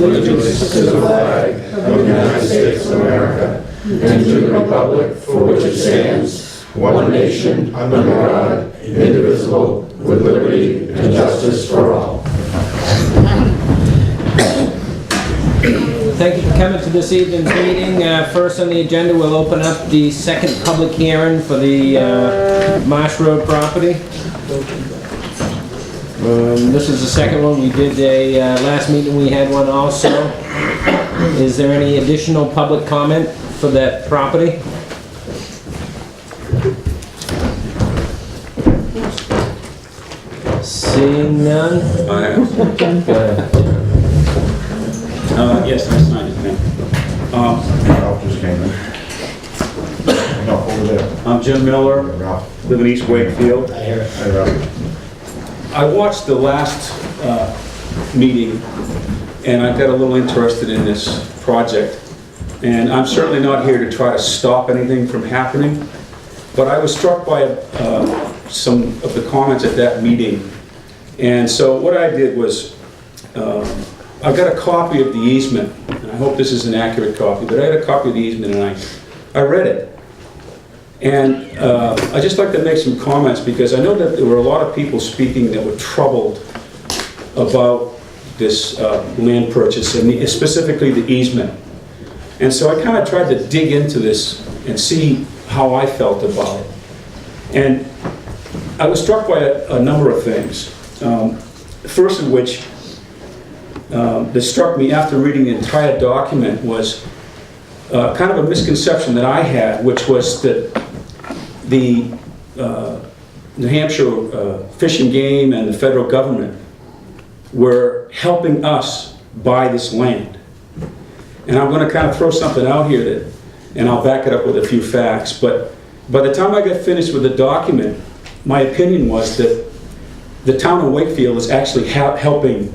allegiance to the flag of the United States of America and to the republic for which it stands, one nation, under God, indivisible, with liberty and justice for all. Thank you for coming to this evening's meeting. First on the agenda, we'll open up the second public hearing for the Marsh Road property. This is the second one. We did a last meeting. We had one also. Is there any additional public comment for that property? Seeing none. I have. Go ahead. Yes, I signed it, man. Ralph just came in. No, over there. I'm Jim Miller, Ralph. live in East Wakefield. Hey, Ralph. I watched the last meeting, and I got a little interested in this project. And I'm certainly not here to try to stop anything from happening, but I was struck by some of the comments at that meeting. And so what I did was, I got a copy of the easement, and I hope this is an accurate copy, but I had a copy of the easement and I read it. And I'd just like to make some comments because I know that there were a lot of people speaking that were troubled about this land purchase, and specifically the easement. And so I kind of tried to dig into this and see how I felt about it. And I was struck by a number of things. First of which, that struck me after reading the entire document was kind of a misconception that I had, which was that the New Hampshire Fish and Game and the federal government were helping us buy this land. And I'm going to kind of throw something out here that, and I'll back it up with a few facts, but by the time I got finished with the document, my opinion was that the town of Wakefield is actually helping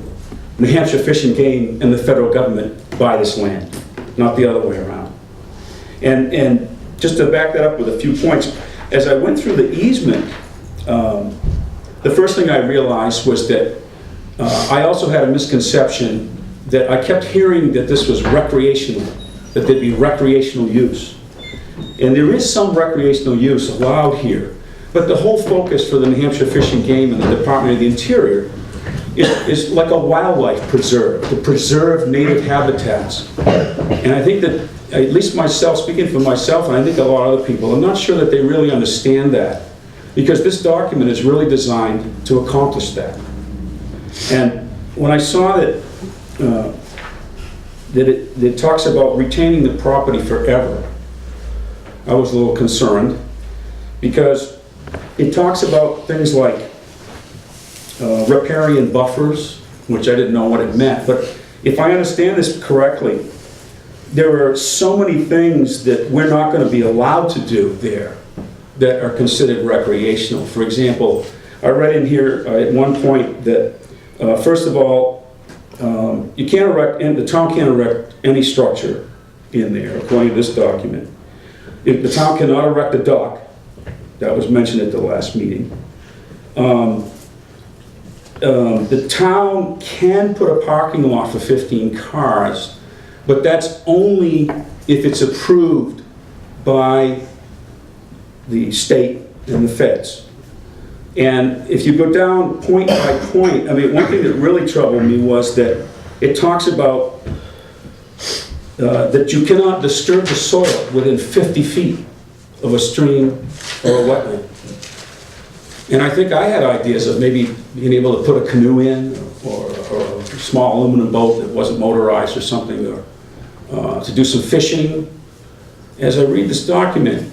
New Hampshire Fish and Game and the federal government buy this land, not the other way around. And just to back that up with a few points, as I went through the easement, the first thing I realized was that I also had a misconception that I kept hearing that this was recreational, that there'd be recreational use. And there is some recreational use allowed here, but the whole focus for the New Hampshire Fish and Game and the Department of the Interior is like a wildlife preserve, to preserve native habitats. And I think that, at least myself, speaking for myself, and I think a lot of other people, I'm not sure that they really understand that, because this document is really designed to accomplish that. And when I saw that it talks about retaining the property forever, I was a little concerned, because it talks about things like riparian buffers, which I didn't know what it meant, but if I understand this correctly, there are so many things that we're not going to be allowed to do there that are considered recreational. For example, I read in here at one point that, first of all, you can't erect, and the town can't erect any structure in there, according to this document. If the town cannot erect a dock, that was mentioned at the last meeting. The town can put a parking lot for 15 cars, but that's only if it's approved by the state and the feds. And if you go down point by point, I mean, one thing that really troubled me was that it talks about that you cannot disturb the soil within 50 feet of a stream or a wetland. And I think I had ideas of maybe being able to put a canoe in, or a small aluminum boat that wasn't motorized or something, or to do some fishing. As I read this document,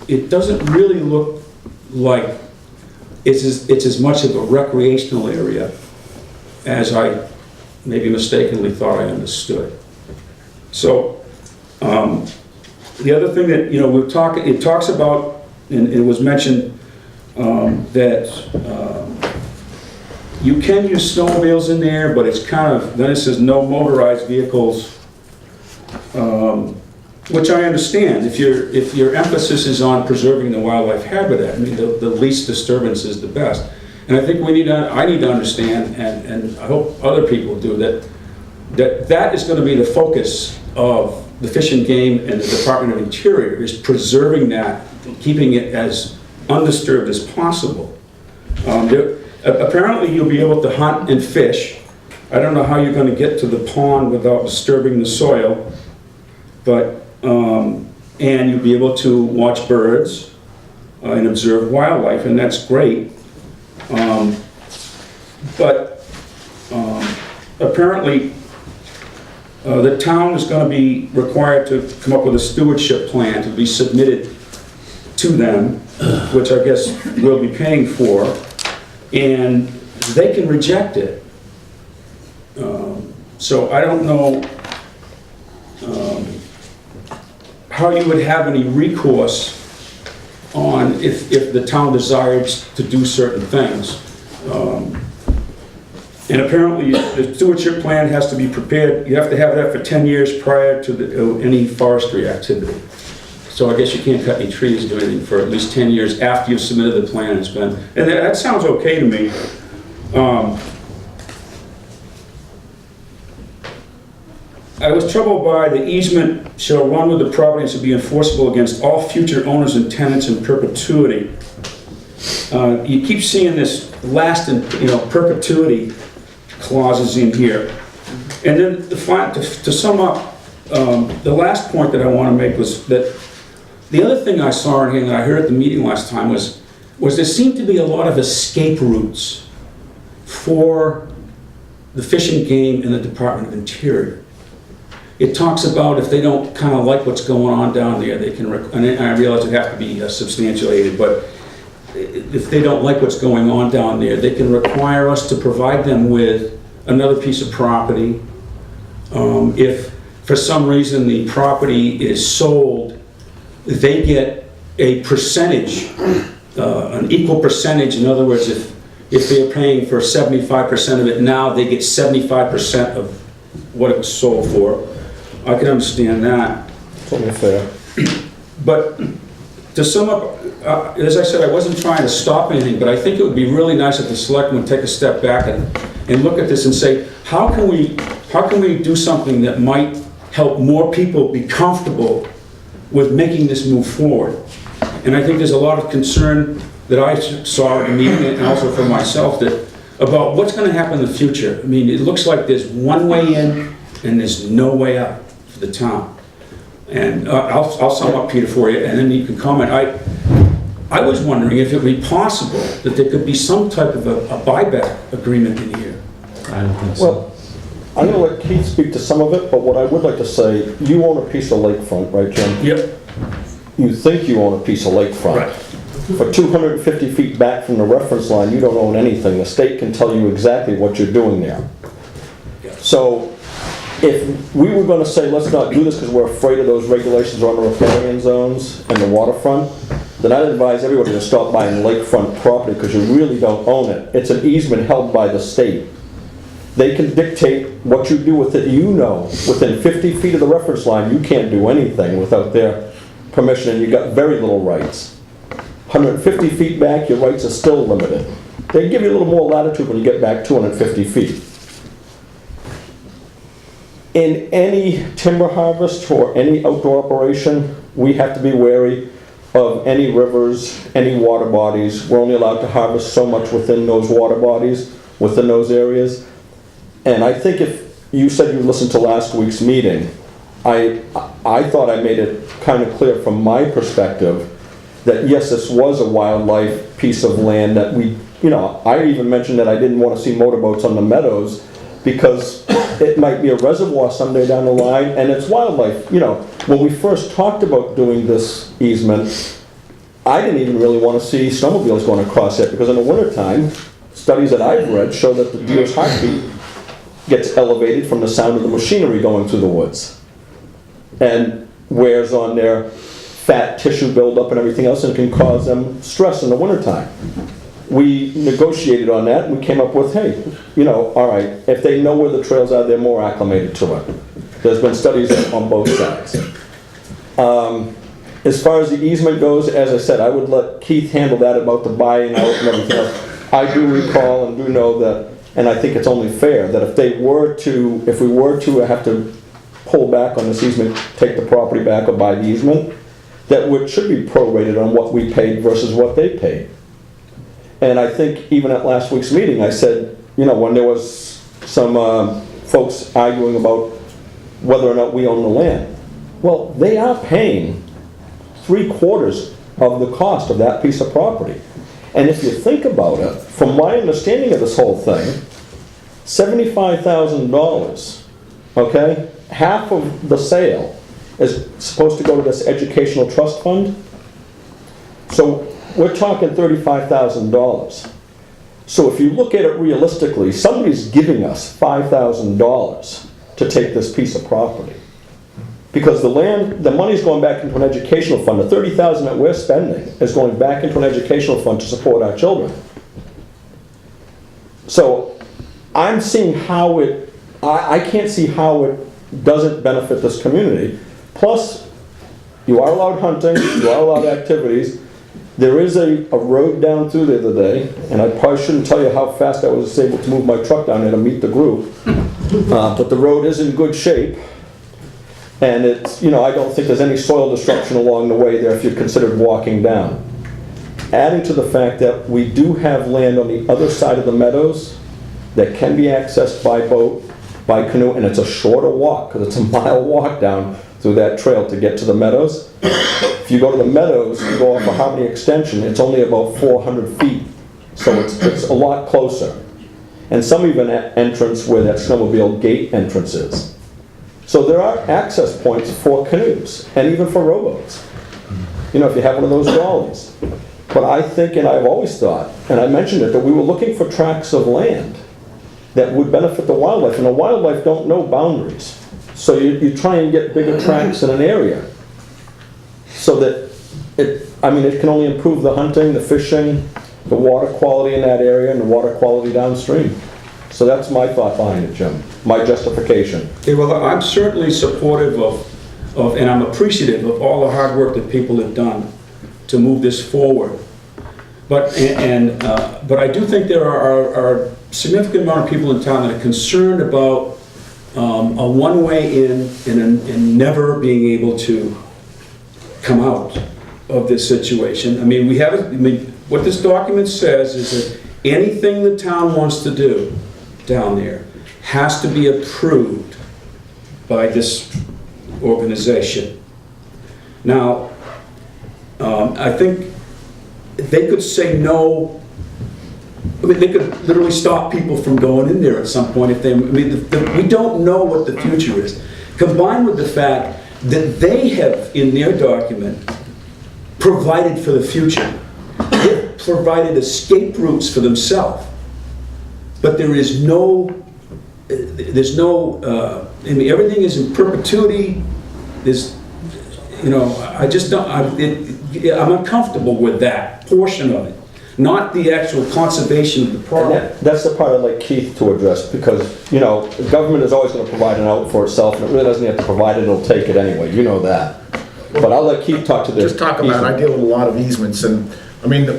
it doesn't really look like it's as much of a recreational area as I maybe mistakenly thought I understood. So the other thing that, you know, it talks about, and it was mentioned, that you can use snowmobiles in there, but it's kind of, then it says no motorized vehicles, which I understand. If your emphasis is on preserving the wildlife habitat, I mean, the least disturbance is the best. And I think I need to understand, and I hope other people do, that that is going to be the focus of the Fish and Game and the Department of Interior, is preserving that, keeping it as undisturbed as possible. Apparently you'll be able to hunt and fish. I don't know how you're going to get to the pond without disturbing the soil, but and you'll be able to watch birds and observe wildlife, and that's great. But apparently the town is going to be required to come up with a stewardship plan to be submitted to them, which I guess we'll be paying for, and they can reject it. So I don't know how you would have any recourse on if the town desires to do certain things. And apparently the stewardship plan has to be prepared. You have to have that for 10 years prior to any forestry activity. So I guess you can't cut any trees or do anything for at least 10 years after you've submitted the plan. And that sounds okay to me. I was troubled by the easement shall run with the property and shall be enforceable against all future owners and tenants in perpetuity. You keep seeing this last in perpetuity clauses in here. And then to sum up, the last point that I want to make was that the other thing I saw in here that I heard at the meeting last time was there seemed to be a lot of escape routes for the Fish and Game and the Department of Interior. It talks about if they don't kind of like what's going on down there, they can, and I realize it have to be substantiated, but if they don't like what's going on down there, they can require us to provide them with another piece of property. If for some reason the property is sold, they get a percentage, an equal percentage. In other words, if they're paying for 75% of it now, they get 75% of what it was sold for. I can understand that. Totally fair. But to sum up, as I said, I wasn't trying to stop anything, but I think it would be really nice if the selectmen would take a step back and look at this and say, how can we do something that might help more people be comfortable with making this move forward? And I think there's a lot of concern that I saw at the meeting, and also for myself, that about what's going to happen in the future. I mean, it looks like there's one way in and there's no way out for the town. And I'll sum up, Peter, for you, and then you can comment. I was wondering if it would be possible that there could be some type of a buyback agreement in here. I don't think so. Well, I'm going to let Keith speak to some of it, but what I would like to say, you own a piece of lakefront, right, Jim? Yep. You think you own a piece of lakefront. Right. For 250 feet back from the reference line, you don't own anything. The state can tell you exactly what you're doing there. So if we were going to say, let's not do this because we're afraid of those regulations on the riparian zones and the waterfront, then I'd advise everybody to stop buying lakefront property because you really don't own it. It's an easement held by the state. They can dictate what you do with it. You know, within 50 feet of the reference line, you can't do anything without their permission, and you've got very little rights. 150 feet back, your rights are still limited. They give you a little more latitude when you get back 250 feet. In any timber harvest or any outdoor operation, we have to be wary of any rivers, any water bodies. We're only allowed to harvest so much within those water bodies, within those areas. And I think if you said you listened to last week's meeting, I thought I made it kind of clear from my perspective that yes, this was a wildlife piece of land that we, I even mentioned that I didn't want to see motorboats on the meadows because it might be a reservoir someday down the line and it's wildlife. When we first talked about doing this easement, I didn't even really want to see snowmobiles going across it because in the wintertime, studies that I've read show that the deer's heartbeat gets elevated from the sound of the machinery going through the woods and wears on their fat tissue buildup and everything else and can cause them stress in the wintertime. We negotiated on that and we came up with, hey, all right, if they know where the trails are, they're more acclimated to it. There's been studies on both sides. As far as the easement goes, as I said, I would let Keith handle that about the buying out and everything else. I do recall and do know that And I think it's only fair that if we were to have to pull back on this easement, take the property back or buy the easement, that it should be prorated on what we paid versus what they paid. And I think even at last week's meeting, I said, when there was some folks arguing about whether or not we own the land. Well, they are paying 3/4 of the cost of that piece of property. And if you think about it, from my understanding of this whole thing, $75,000, okay? Half of the sale is supposed to go to this educational trust fund. So we're talking $35,000. So if you look at it realistically, somebody's giving us $5,000 to take this piece of property. Because the money's going back into an educational fund. The $30,000 that we're spending is going back into an educational fund to support our children. So I'm seeing how I can't see how it doesn't benefit this community. Plus, you are allowed hunting, you are allowed activities. There is a road down through there today, and I probably shouldn't tell you how fast I was able to move my truck down there to meet the group. But the road is in good shape. And it's, I don't think there's any soil destruction along the way there if you're considered walking down. Adding to the fact that we do have land on the other side of the meadows that can be accessed by boat, by canoe, and it's a shorter walk, because it's a mile walk down through that trail to get to the meadows. If you go to the meadows, you go off a Harmony extension, it's only about 400 feet. So it's a lot closer. And some even entrance where that snowmobile gate entrance is. So there are access points for canoes, and even for rowboats. If you have one of those dollies. But I think, and I've always thought, and I mentioned it, that we were looking for tracts of land that would benefit the wildlife, and the wildlife don't know boundaries. So you try and get bigger tracts in an area, so that it can only improve the hunting, the fishing, the water quality in that area, and the water quality downstream. So that's my thought behind it, Jim, my justification. Okay, well, I'm certainly supportive of, and I'm appreciative of all the hard work that people have done to move this forward. But I do think there are a significant amount of people in town that are concerned about a one-way in and never being able to come out of this situation. What this document says is that anything the town wants to do down there has to be approved by this organization. Now, I think they could say no. They could literally stop people from going in there at some point if they. We don't know what the future is. Combined with the fact that they have, in their document, provided for the future. They've provided escape routes for themselves. But there's no, everything is in perpetuity. I'm uncomfortable with that portion of it, not the actual conservation of the property. That's the part I'd like Keith to address, because, the government is always going to provide an out for itself, and it really doesn't have to provide it, it'll take it anyway, you know that. But I'll let Keith talk to this. Just talk about, I deal with a lot of easements, and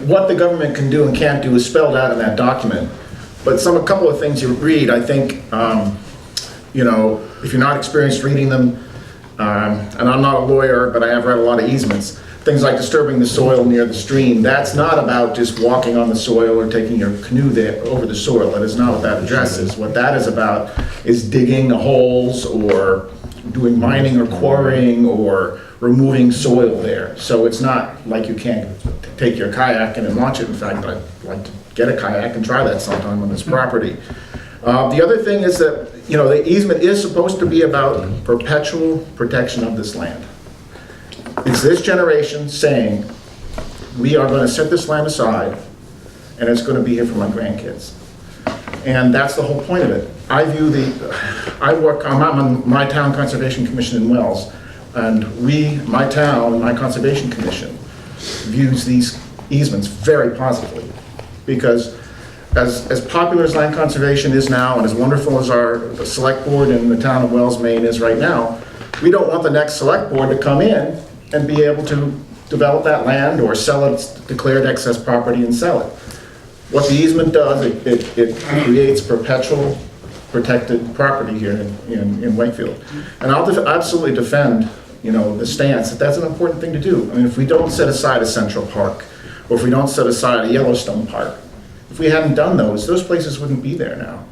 what the government can do and can't do is spelled out in that document. But a couple of things you read, I think, if you're not experienced reading them, and I'm not a lawyer, but I have read a lot of easements, things like disturbing the soil near the stream, that's not about just walking on the soil or taking your canoe there over the soil. That is not what that addresses. What that is about is digging holes or doing mining or quarrying or removing soil there. So it's not like you can't take your kayak and launch it. In fact, I'd like to get a kayak and try that sometime on this property. The other thing is that, the easement is supposed to be about perpetual protection of this land. It's this generation saying, we are going to set this land aside, and it's going to be here for my grandkids. And that's the whole point of it. I'm on my town conservation commission in Wells, and my town, my conservation commission, views these easements very positively, because as popular as land conservation is now, and as wonderful as our select board in the town of Wells, Maine is right now, we don't want the next select board to come in and be able to develop that land or sell its declared excess property and sell it. What the easement does, it creates perpetual protected property here in Wakefield. And I'll absolutely defend, the stance that that's an important thing to do. I mean, if we don't set aside a Central Park, or if we don't set aside a Yellowstone Park, if we hadn't done those places wouldn't be there now.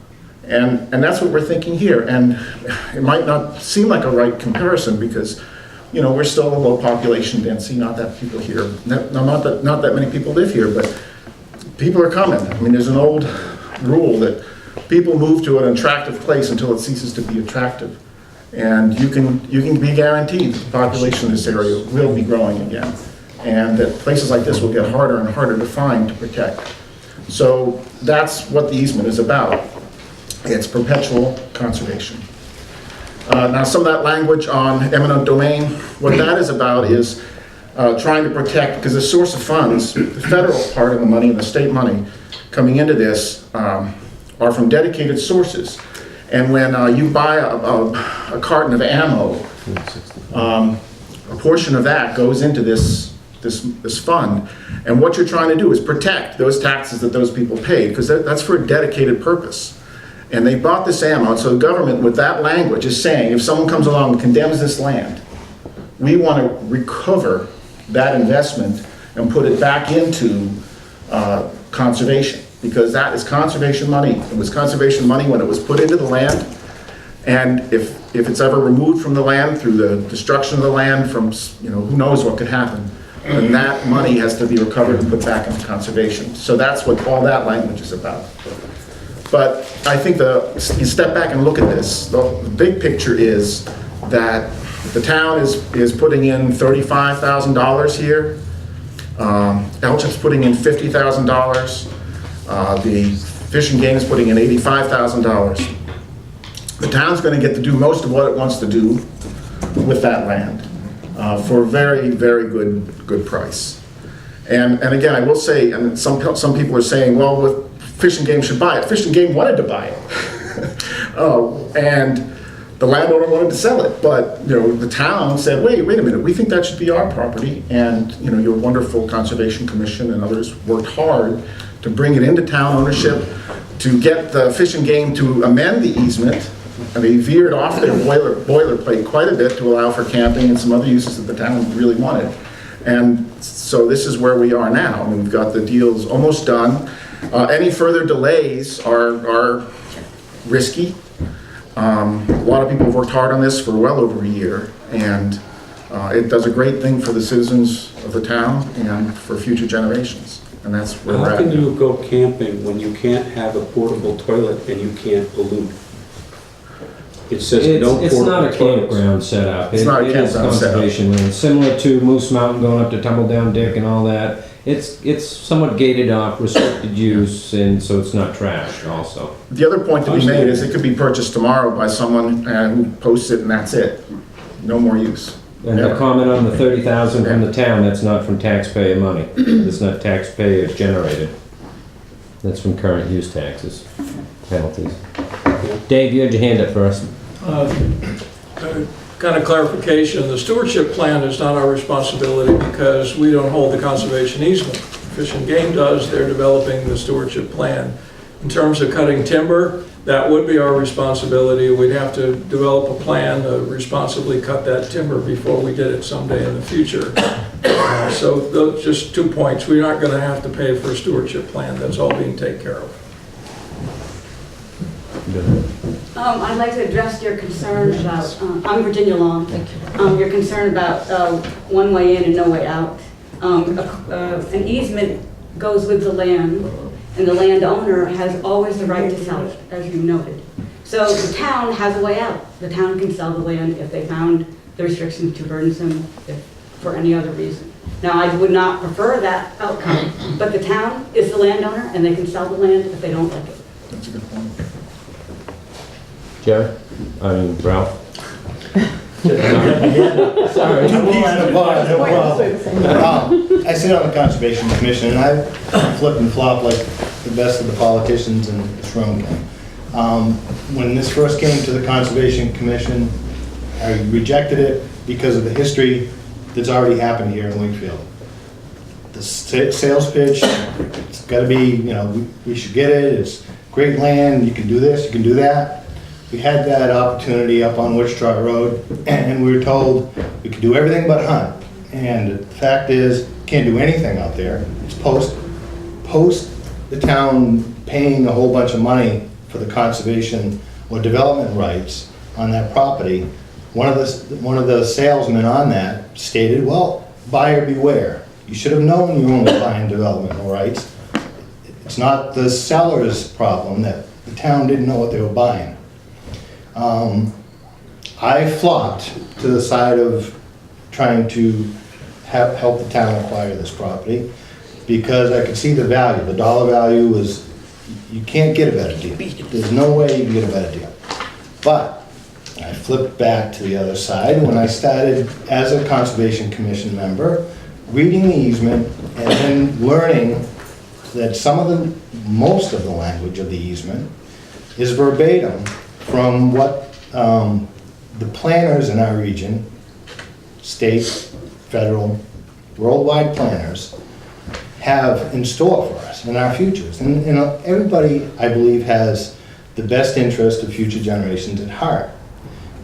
And that's what we're thinking here. And it might not seem like a right comparison because, we're still a low population density, not that people here, not that many people live here, but people are coming. I mean, there's an old rule that people move to an attractive place until it ceases to be attractive. And you can be guaranteed that the population in this area will be growing again. And that places like this will get harder and harder to find to protect. So that's what the easement is about. It's perpetual conservation. Now some of that language on eminent domain, what that is about is trying to protect, because the source of funds, the federal part of the money and the state money coming into this are from dedicated sources. And when you buy a carton of ammo, a portion of that goes into this fund. And what you're trying to do is protect those taxes that those people paid, because that's for a dedicated purpose. And they bought this ammo, and so the government with that language is saying, if someone comes along and condemns this land, we want to recover that investment and put it back into conservation, because that is conservation money. It was conservation money when it was put into the land, and if it's ever removed from the land through the destruction of the land from, who knows what could happen, then that money has to be recovered and put back into conservation. So that's what all that language is about. But I think you step back and look at this, the big picture is that the town is putting in $35,000 here. Elchip's putting in $50,000. The Fish and Game is putting in $85,000. The town's going to get to do most of what it wants to do with that land for a very, very good price. And again, I will say, and some people are saying, well, with Fish and Game should buy it. Fish and Game wanted to buy it. And the landowner wanted to sell it, but the town said, wait a minute, we think that should be our property. And your wonderful Conservation Commission and others worked hard to bring it into town ownership, to get the Fish and Game to amend the easement. And they veered off their boilerplate quite a bit to allow for camping and some other uses that the town really wanted. And so this is where we are now. I mean, we've got the deals almost done. Any further delays are risky. A lot of people have worked hard on this for well over a year, and it does a great thing for the citizens of the town and for future generations. And that's where we're at. How can you go camping when you can't have a portable toilet and you can't pollute? It says no It's portable not a toilets. campground setup. It's not a It is campground setup. conservation land, similar to Moose Mountain going up to Tumbledown Dick and all that. It's somewhat gated off, restricted use, and so it's not trashed also. The other point to be made is it could be purchased tomorrow by someone who posts it and that's it. No more use. And the comment on the 30,000 from the town, that's not from taxpayer money. It's not taxpayer generated. That's from current use taxes, penalties. Dave, you had your hand up first. Kind of clarification, the stewardship plan is not our responsibility because we don't hold the conservation easement. Fish and Game does, they're developing the stewardship plan. In terms of cutting timber, that would be our responsibility. We'd have to develop a plan to responsibly cut that timber before we did it someday in the future. So those just 2 points. We're not going to have to pay for a stewardship plan. That's all being taken care of. I'd like to address your concern about, I'm Virginia Long, your concern about one way in and no way out. An easement goes with the land, and the landowner has always the right to sell it, as you noted. So the town has a way out. The town can sell the land if they found the restrictions too burdensome, for any other reason. Now, I would not prefer that outcome, but the town is the landowner, and they can sell the land if they don't like it. That's a good point. Jerry? Ralph? Sorry. I sit on the Conservation Commission, and I flip and flop like the best of the politicians in this room can. When this first came to the Conservation Commission, I rejected it because of the history that's already happened here in Wakefield. the sales pitch, it's gotta be, you know, we should get it, it's great land, you can do this, you can do that. We had that opportunity up on Wichita Road, and we were told we could do everything but hunt. And the fact is, can't do anything out there. It's post the town paying a whole bunch of money for the conservation or development rights on that property. One of the salesmen on that stated, well, buyer beware. You should have known you were only buying development rights. It's not the seller's problem that the town didn't know what they were buying. I flopped to the side of trying to help the town acquire this property because I could see the value. The dollar value was, you can't get a better deal. There's no way you can get a better deal. But I flipped back to the other side when I started as a Conservation Commission member, reading the easement and then learning that most of the language of the easement is verbatim from what the planners in our region, state, federal, worldwide planners, have in store for us in our futures. And everybody, I believe, has the best interest of future generations at heart.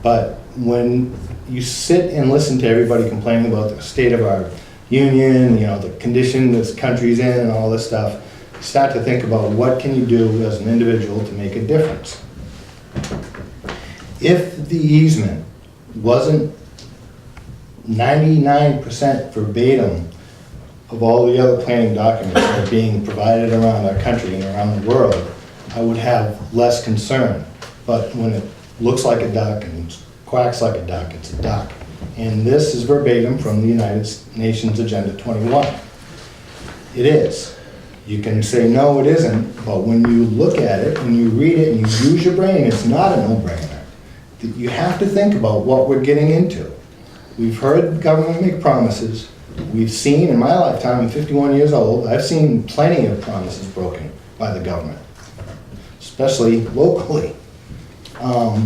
But when you sit and listen to everybody complaining about the state of our union, you know, the condition this country's in and all this stuff, you start to think about what can you do as an individual to make a difference. If the easement wasn't 99% verbatim of all the other planning documents that are being provided around our country and around the world, I would have less concern. But when it looks like a duck and quacks like a duck, it's a duck. And this is verbatim from the United Nations Agenda 21. It is. You can say, no, it isn't, but when you look at it and you read it and you use your brain, it's not a no-brainer. You have to think about what we're getting into. We've heard the government make promises. We've seen, in my lifetime, I'm 51 years old, I've seen plenty of promises broken by the government, especially locally. I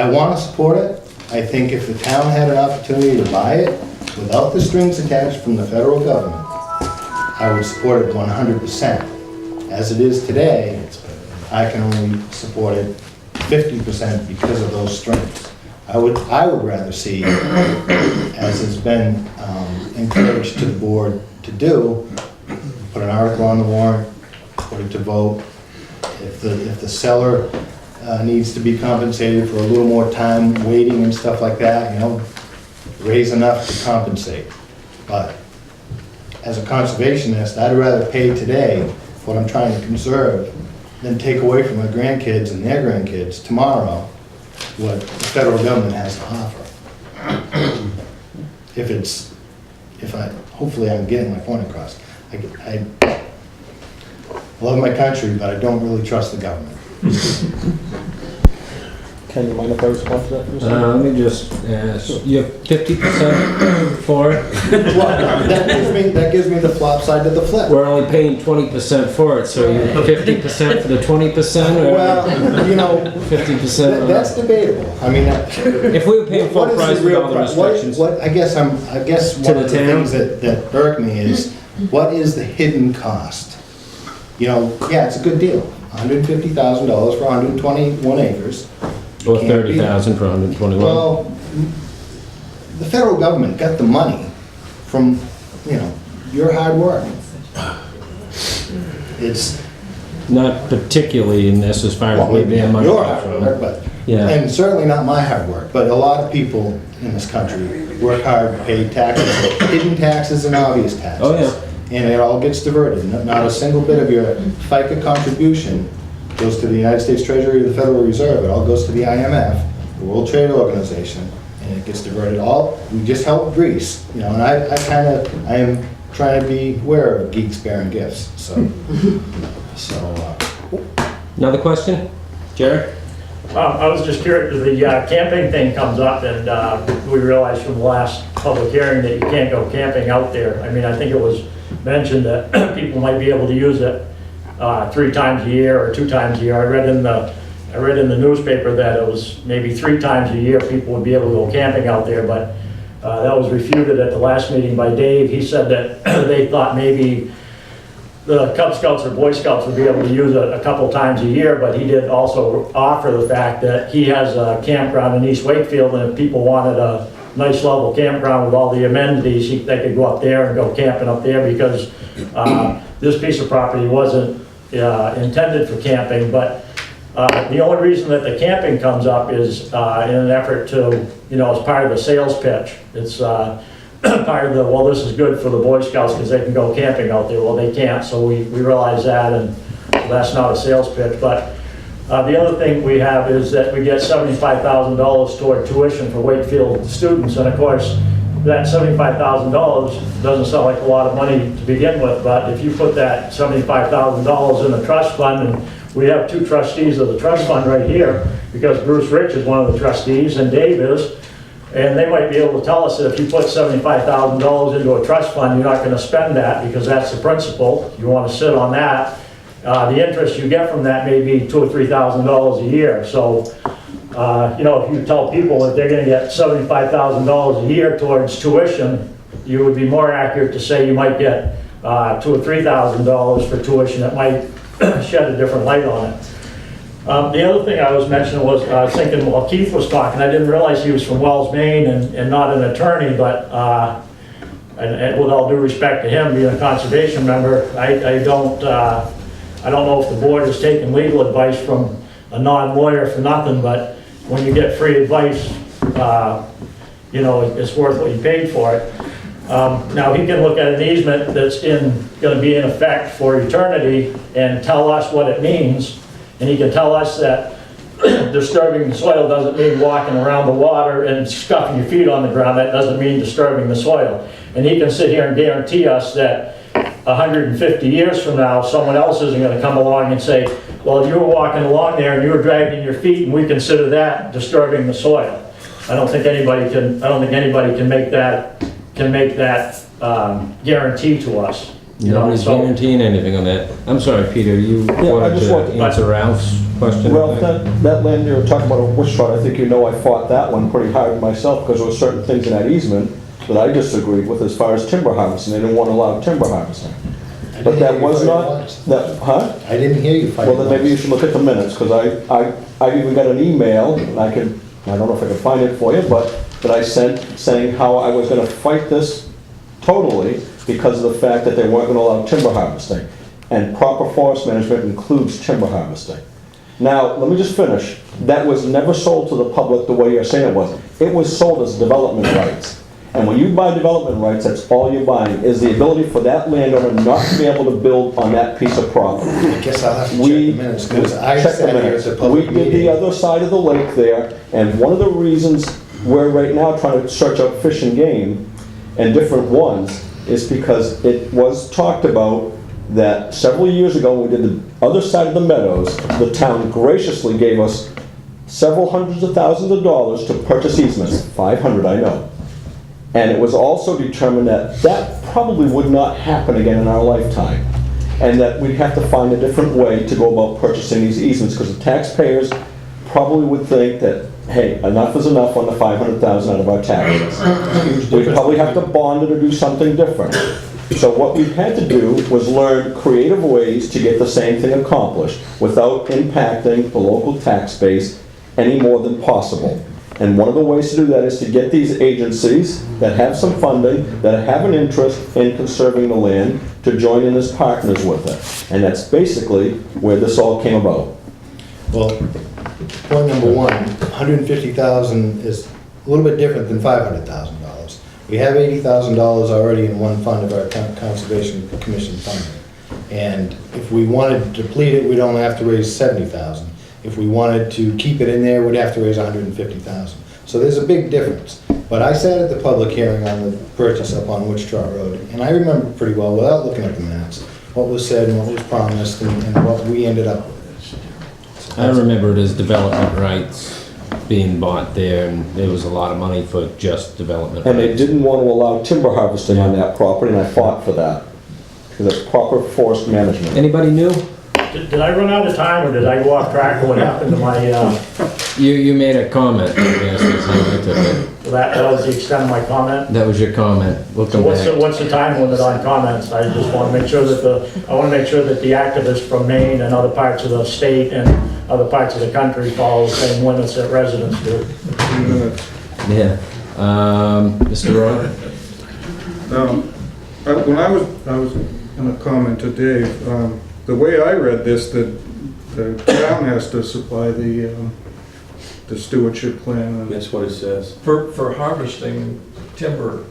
want to support it. I think if the town had an opportunity to buy it without the strings attached from the federal government, I would support it 100%. As it is today, I can only support it 50% because of those strengths. I would rather see, as has been encouraged to the board to do, put an article on the warrant, put it to vote. If the seller needs to be compensated for a little more time waiting and stuff like that, you know, raise enough to compensate. But as a conservationist, I'd rather pay today what I'm trying to conserve than take away from my grandkids and their grandkids tomorrow what the federal government has to offer. Hopefully I'm getting my point across. I love my country, but I don't really trust the government. Ken, you mind if I respond to that for a second? Let me just ask, you have 50% for it? Well, that gives me the flop side to the flip. We're only paying 20% for it, so you're 50% for the 20% or Well, you know, 50%? that's debatable. I mean, If we were paying full what is price the with real all the price? restrictions. I guess To one the of the town? things that irk me is, what is the hidden cost? You know, yeah, it's a good deal. $150,000 for 121 acres. Or You can't beat it. 30,000 for 121. Well, the federal government got the money from, you know, your hard work. It's, Not particularly in this as far as well, we being money your hard from. work, but, Yeah. and certainly not my hard work, but a lot of people in this country work hard, pay taxes, hidden taxes and obvious taxes. Oh, yeah. And it all gets diverted. Not a single bit of your FICA contribution goes to the United States Treasury or the Federal Reserve. It all goes to the IMF, the World Trade Organization, and it gets diverted all. We just help Greece, you know, and I am trying to be aware of geeks bearing gifts, so. Another question? Jared? I was just curious, the camping thing comes up, and we realized from the last public hearing that you can't go camping out there. I mean, I think it was mentioned that people might be able to use it 3 times a year or 2 times a year. I read in the newspaper that it was maybe 3 times a year people would be able to go camping out there, but That was refuted at the last meeting by Dave. He said that they thought maybe the Cub Scouts or Boy Scouts would be able to use it a couple times a year, but he did also offer the fact that he has a campground in East Wakefield, and if people wanted a nice level campground with all the amenities, they could go up there and go camping up there, because this piece of property wasn't intended for camping. But the only reason that the camping comes up is in an effort to, as part of the sales pitch. It's part of the, well, this is good for the Boy Scouts because they can go camping out there. Well, they can't, so we realize that, and so that's not a sales pitch. But the other thing we have is that we get $75,000 toward tuition for Wakefield students, and of course, that $75,000 doesn't sound like a lot of money to begin with, but if you put that $75,000 in a trust fund, and we have 2 trustees of the trust fund right here, because Bruce Rich is one of the trustees and Dave is, and they might be able to tell us that if you put $75,000 into a trust fund, you're not going to spend that because that's the principal. You want to sit on that. The interest you get from that may be $2,000 or $3,000 a year. So, if you tell people that they're going to get $75,000 a year towards tuition, you would be more accurate to say you might get $2,000 or $3,000 for tuition. That might shed a different light on it. The other thing I was mentioning was, I was thinking while Keith was talking, I didn't realize he was from Wells, Maine and not an attorney, but and with all due respect to him, being a conservation member, I don't know if the board has taken legal advice from a non-lawyer for nothing, but when you get free advice, it's worth what you paid for it. Now, he can look at an easement that's going to be in effect for eternity and tell us what it means. And he can tell us that disturbing the soil doesn't mean walking around the water and scuffing your feet on the ground. That doesn't mean disturbing the soil. And he can sit here and guarantee us that 150 years from now, someone else isn't going to come along and say, well, you were walking along there and you were dragging your feet, and we consider that disturbing the soil. I don't think anybody can make that guarantee to us. Nobody's guaranteeing anything on that. I'm sorry, Peter, you wanted to answer Ralph's question? Well, that land you were talking about on Wishart, I think I fought that one pretty hard myself, because there were certain things in that easement that I disagreed with as far as timber harvesting. They didn't want to allow timber harvesting. But that was not, I didn't hear you fight. Well, then maybe you should look at the minutes, because I even got an email, and I don't know if I can find it for you, but that I sent saying how I was going to fight this totally because of the fact that they weren't going to allow timber harvesting. And proper forest management includes timber harvesting. Now, let me just finish. That was never sold to the public the way you're saying it was. It was sold as development rights. And when you buy development rights, that's all you're buying, is the ability for that landowner not to be able to build on that piece of property. I guess I'll have to check the minutes, because I sat here at the public We did the meeting. other side of the lake there, and one of the reasons we're right now trying to search out fish and game, and different ones, is because it was talked about that several years ago when we did the other side of the meadows, the town graciously gave us several hundreds of thousands of dollars to purchase easements, 500 I know. And it was also determined that that probably would not happen again in our lifetime, and that we'd have to find a different way to go about purchasing these easements, because the taxpayers probably would think that, hey, enough is enough on the 500,000 out of our taxes. We'd probably have to bond it or do something different. So what we had to do was learn creative ways to get the same thing accomplished without impacting the local tax base any more than possible. And one of the ways to do that is to get these agencies that have some funding, that have an interest in conserving the land, to join in as partners with it. And that's basically where this all came about. Well, point number one, 150,000 is a little bit different than $500,000. We have $80,000 already in one fund of our Conservation Commission funding. And if we wanted to deplete it, we'd only have to raise 70,000. If we wanted to keep it in there, we'd have to raise 150,000. So there's a big difference. But I sat at the public hearing on the purchase up on Wichita Road, and I remember pretty well, without looking at the minutes, what was said and what was promised and what we ended up with. So I remember it as development rights being bought there, and there was a lot of money for just development And they rights. didn't want to allow timber harvesting on that property, and I fought for that, because it's proper forest management. Anybody new? Did I run out of time, or did I go off track of what happened to my, You made a comment, I guess, is how I took it. So that was the extent of my comment. That was your comment. We'll So come what's the, back. what's the time limit on comments? I just want to make sure that I want to make sure that the activists from Maine and other parts of the state and other parts of the country follow the same limits that residents do. 2 minutes. Yeah. Mr. Roy? When I was going to comment to Dave, the way I read this, the town has to supply the stewardship plan. And That's what it says. For harvesting timber.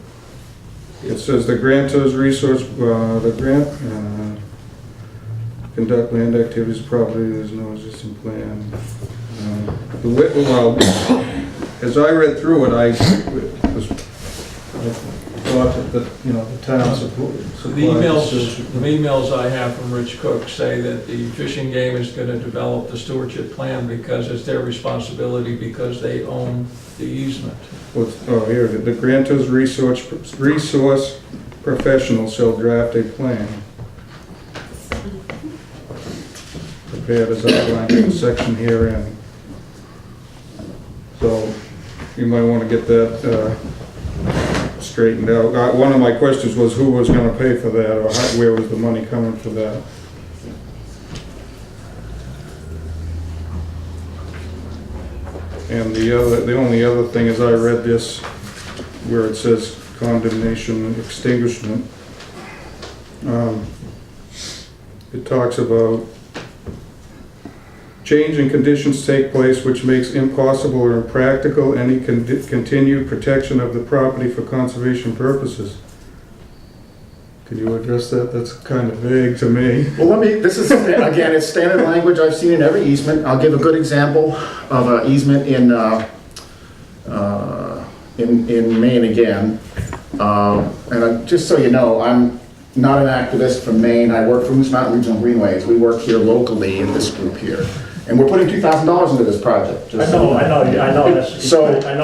it says the grantor's resource, the grant, conduct land activities property, there's no existing plan. Well, as I read through it, I thought that, the town supplies. The emails I have from Rich Cook say that the Fish and Game is going to develop the stewardship plan because it's their responsibility because they own the easement. Here, the grantor's resource professional shall draft a plan prepared as outlined in the section herein. So you might want to get that straightened out. One of my questions was who was going to pay for that, or where was the money coming for that? And the only other thing is I read this where it says condemnation and extinguishment. It talks about change in conditions take place which makes impossible or impractical any continued protection of the property for conservation purposes. Could you address that? That's kind of vague to me. Well, this is, again, it's standard language I've seen in every easement. I'll give a good example of an easement in Maine again. Just so you know, I'm not an activist from Maine. I work for Moose Mountain Regional Greenways. We work here locally in this group here. And we're putting $2,000 into this project. I know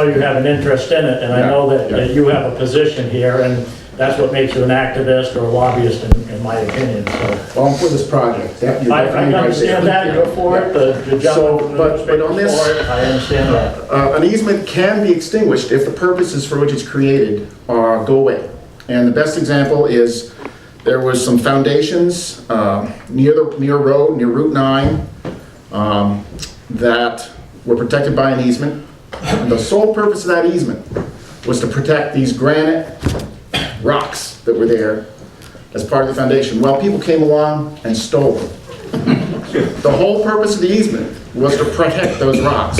you have an interest in it, and I know that you have a position here, and that's what makes you an activist or a lobbyist, in my opinion, so. Well, I'm for this project. I understand that, you're for it, the gentleman but on this, for it, I understand that. an easement can be extinguished if the purposes for which it's created go away. And the best example is there was some foundations near Route 9 that were protected by an easement. And the sole purpose of that easement was to protect these granite rocks that were there as part of the foundation. Well, people came along and stole them. The whole purpose of the easement was to protect those rocks.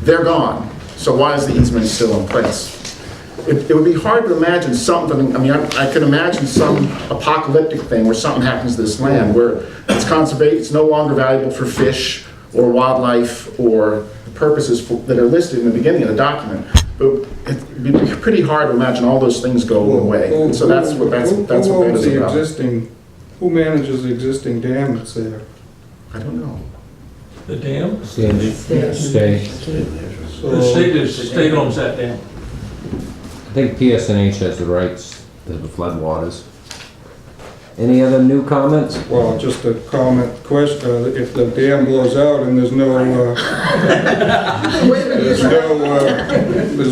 They're gone. So why is the easement still in place? It would be hard to imagine something, I can imagine some apocalyptic thing where something happens to this land where it's no longer valuable for fish or wildlife or purposes that are listed in the beginning of the document. But it'd be pretty hard to imagine all those things go away. And so that's what that is about. Who manages the existing dam that's there? I don't know. The dam? Stay. The state owns that dam. I think PSNH has the rights to the floodwaters. Any other new comments? Well, just a question, if the dam blows out and there's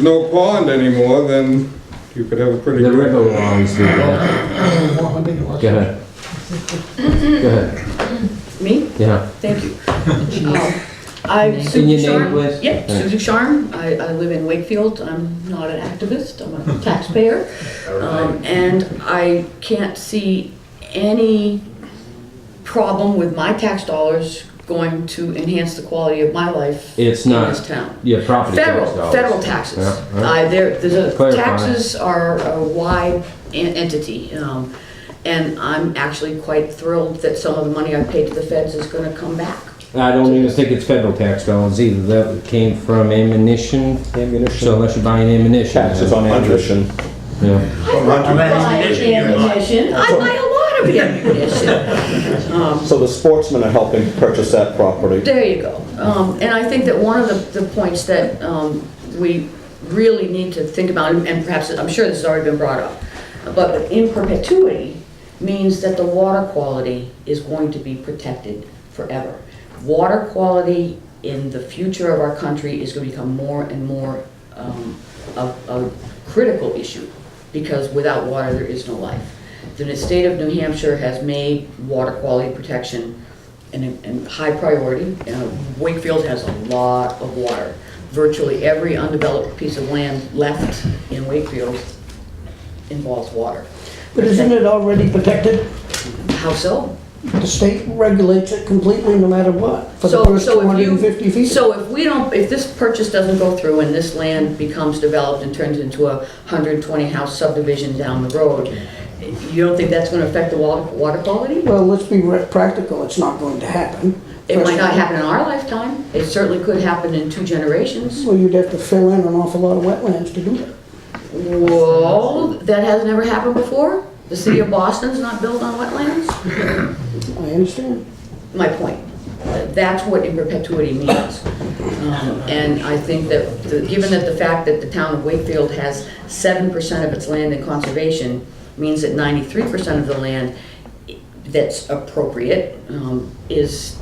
no pond anymore, then you could have a pretty The good... river will always do that. Go ahead. Go ahead. Me? Yeah. Thank you. I'm And your Susan name, Sharm. please? Yeah, Thanks. Susan Sharm. I live in Wakefield. I'm not an activist. I'm a taxpayer. And I can't see any problem with my tax dollars going to enhance the quality of my life It's in not this town. your property tax dollars. Federal taxes. Yeah. Clarify. Taxes are a wide entity. And I'm actually quite thrilled that some of the money I paid to the feds is going to come back. I don't even think it's federal tax dollars either. That came from ammunition. So unless you're buying ammunition. Taxes on ammunition. Yeah. I buy ammunition. I buy a lot of ammunition. So the sportsmen are helping purchase that property. There you go. And I think that one of the points that we really need to think about, and perhaps, I'm sure this has already been brought up, but in perpetuity means that the water quality is going to be protected forever. Water quality in the future of our country is going to become more and more a critical issue, because without water, there is no life. The state of New Hampshire has made water quality protection a high priority. Wakefield has a lot of water. Virtually every undeveloped piece of land left in Wakefield involves water. But isn't it already protected? How so? The state regulates it completely no matter what, for the first So if 250 feet. So if this purchase doesn't go through and this land becomes developed and turns into a 120 house subdivision down the road, you don't think that's going to affect the water quality? Well, let's be practical, it's not going to happen. It might not happen in our lifetime. It certainly could happen in 2 generations. Well, you'd have to fill in an awful lot of wetlands to do it. Well, that has never happened before. The city of Boston's not built on wetlands. I understand. My point. That's what in perpetuity means. And I think that, given that the fact that the town of Wakefield has 7% of its land in conservation, means that 93% of the land that's appropriate is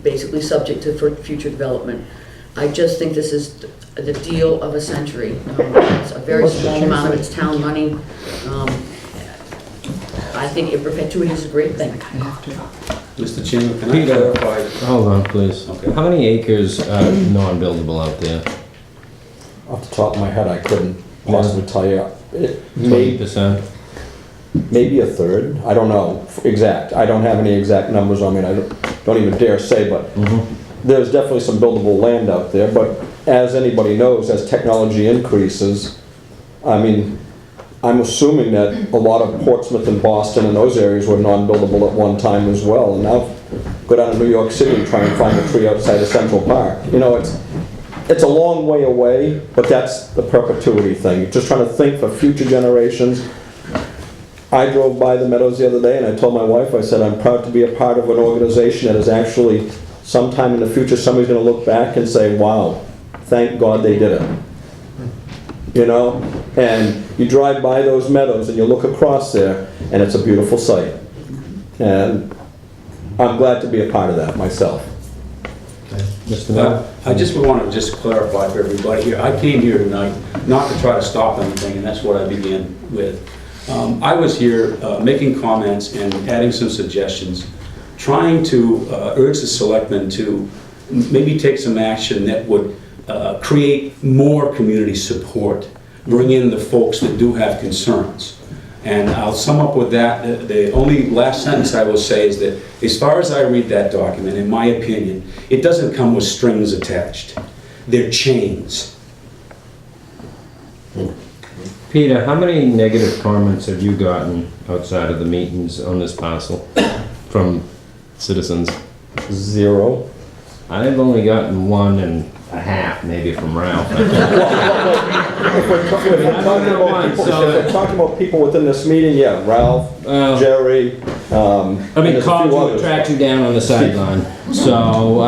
basically subject to future development. I just think this is the deal of a century. It's a very small amount of its town money. I think in perpetuity is a great thing. Mr. Chairman, can I Peter. clarify? Hold on, please. Okay. How many acres are non-buildable out there? Off the top of my head, I couldn't possibly tell you. It 20%? maybe a third, I don't know, exact. I don't have any exact numbers on me, and I don't even dare say, but there's definitely some buildable land out there, but as anybody knows, as technology increases, I mean, I'm assuming that a lot of Portsmouth and Boston and those areas were non-buildable at one time as well, and now go down to New York City and try and find a tree outside of Central Park. You know, it's a long way away, but that's the perpetuity thing. Just trying to think for future generations. I drove by the Meadows the other day and I told my wife, I said, I'm proud to be a part of an organization that is actually, sometime in the future, somebody's going to look back and say, wow, thank God they did it. You know? And you drive by those meadows and you look across there and it's a beautiful sight. And I'm glad to be a part of that myself. Mr. Miller? I just want to just clarify for everybody here. I came here tonight not to try to stop anything, and that's what I began with. I was here making comments and adding some suggestions, trying to urge the selectmen to maybe take some action that would create more community support, bring in the folks that do have concerns. And I'll sum up with that. The only last sentence I will say is that as far as I read that document, in my opinion, it doesn't come with strings attached. They're chains. Peter, how many negative comments have you gotten outside of the meetings on this parcel from citizens? 0. I've only gotten 1.5, maybe from Ralph. If we're talking about people within this meeting, yeah, Ralph, Jerry, I mean, calls will track you down on the sideline. So,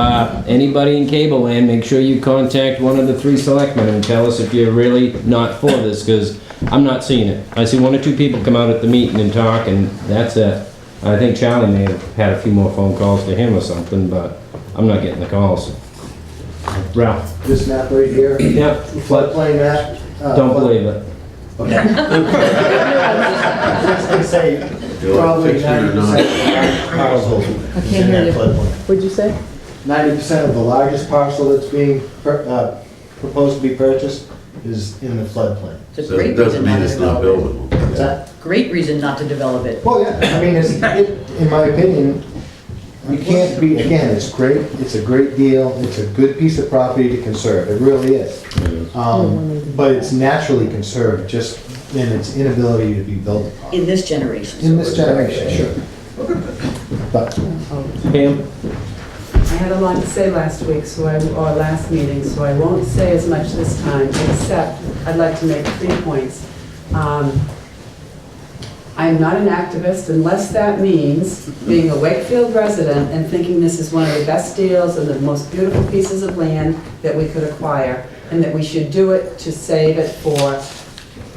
anybody in cable land, make sure you contact one of the 3 selectmen and tell us if you're really not for this, because I'm not seeing it. I see 1 or 2 people come out at the meeting and talk, and that's it. I think Charlie may have had a few more phone calls to him or something, but I'm not getting the calls. Ralph? This map right here? Yep. Floodplain map? Don't believe it. Okay. I was gonna say, probably 90% of the parcels is in that floodplain. What'd you say? 90% of the largest parcel that's being proposed to be purchased is in the floodplain. It's a great reason not to develop it. What's that? Great reason not to develop it. Well, yeah, I mean, in my opinion, you can't be, again, it's great, it's a great deal, it's a good piece of property to conserve, it really is. But it's naturally conserved, just in its inability to be built upon. In this generation. In this generation, sure. But, Pam? I had a lot to say last week, or last meeting, so I won't say as much this time, except I'd like to make 3 points. I am not an activist unless that means being a Wakefield resident and thinking this is one of the best deals and the most beautiful pieces of land that we could acquire, and that we should do it to save it for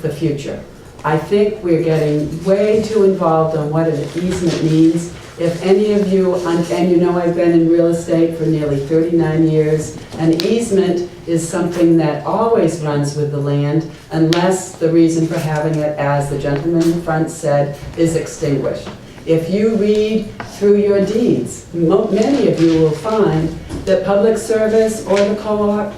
the future. I think we're getting way too involved on what an easement means If any of you, and you know I've been in real estate for nearly 39 years, an easement is something that always runs with the land unless the reason for having it, as the gentleman in front said, is extinguished. If you read through your deeds, many of you will find that public service or the co-op,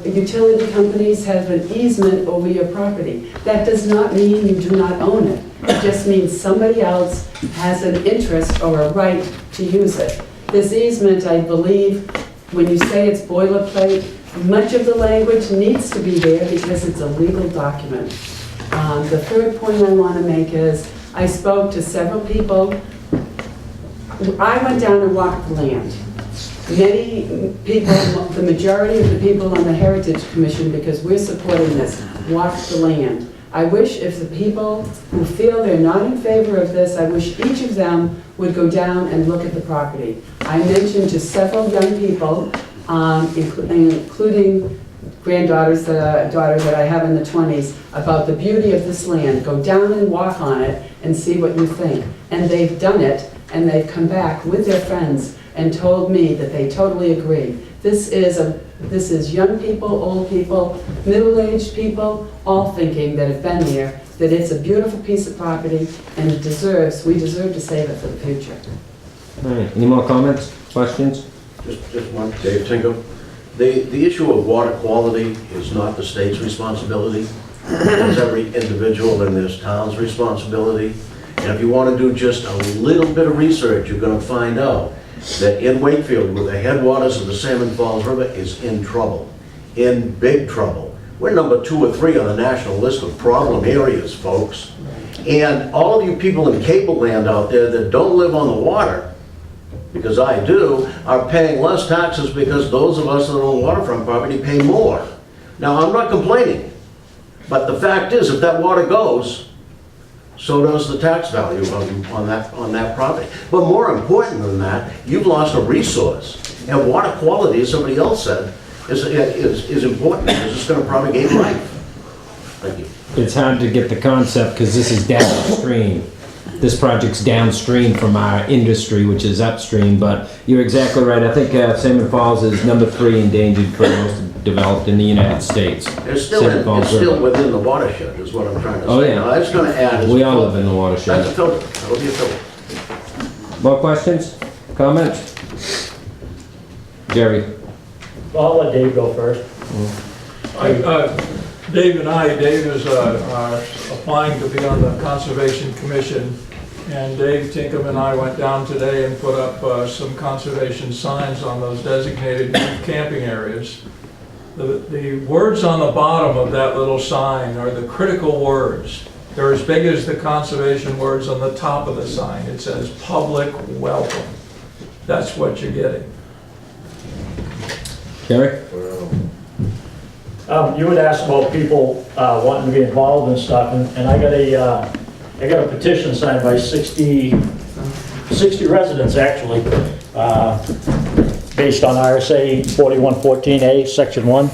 utility companies have an easement over your property. That does not mean you do not own it. It just means somebody else has an interest or a right to use it. This easement, I believe, when you say it's boilerplate, much of the language needs to be there because it's a legal document. The third point I want to make is, I spoke to several people. I went down and walked the land. Many people, the majority of the people on the Heritage Commission, because we're supporting this, walked the land. I wish if the people who feel they're not in favor of this, I wish each of them would go down and look at the property. I mentioned to several young people, including granddaughters, a daughter that I have in the 20s, about the beauty of this land. Go down and walk on it and see what you think. And they've done it, and they've come back with their friends and told me that they totally agree. This is young people, old people, middle-aged people, all thinking that have been there, that it's a beautiful piece of property and we deserve to save it for the future. All right, any more comments, questions? Just one, Dave Tinkham. The issue of water quality is not the state's responsibility. It's every individual in this town's responsibility. And if you want to do just a little bit of research, you're going to find out that in Wakefield, where the headwaters of the Salmon Falls River is in trouble, in big trouble. We're number 2 or 3 on the national list of problem areas, folks. And all of you people in cable land out there that don't live on the water, because I do, are paying less taxes because those of us that own waterfront property pay more. Now, I'm not complaining, but the fact is, if that water goes, so does the tax value on that property. But more important than that, you've lost a resource. And water quality, as somebody else said, is important because it's going to propagate life. Thank you. It's hard to get the concept because this is downstream. This project's downstream from our industry, which is upstream, but you're exactly right. I think Salmon Falls is number 3 endangered for most developed in the United States. It's still within the watershed, is what I'm trying to say. Oh, yeah. Now, that's going to add... We all live in the watershed. That's a filter. That'll be a filter. More questions? Comments? Jerry? I'll let Dave go first. Dave is applying to be on the Conservation Commission, and Dave Tinkham and I went down today and put up some conservation signs on those designated camping areas. The words on the bottom of that little sign are the critical words. They're as big as the conservation words on the top of the sign. It says, "Public welcome." That's what you're getting. Jerry? You would ask about people wanting to be involved and stuff, and I got a petition signed by 60 residents actually, based on RSA 4114A, Section 1,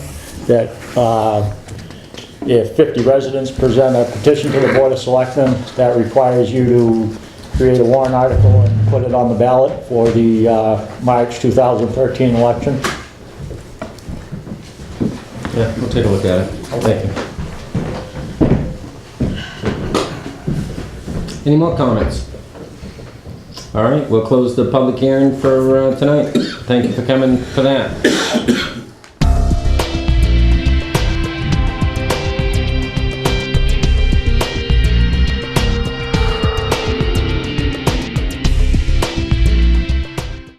that if 50 residents present a petition to the Board of Selectmen, that requires you to create a warrant article and put it on the ballot for the March 2013 election. Yeah, we'll take a look at it. Thank you. Any more comments? All right, we'll close the public hearing for tonight. Thank you for coming for that.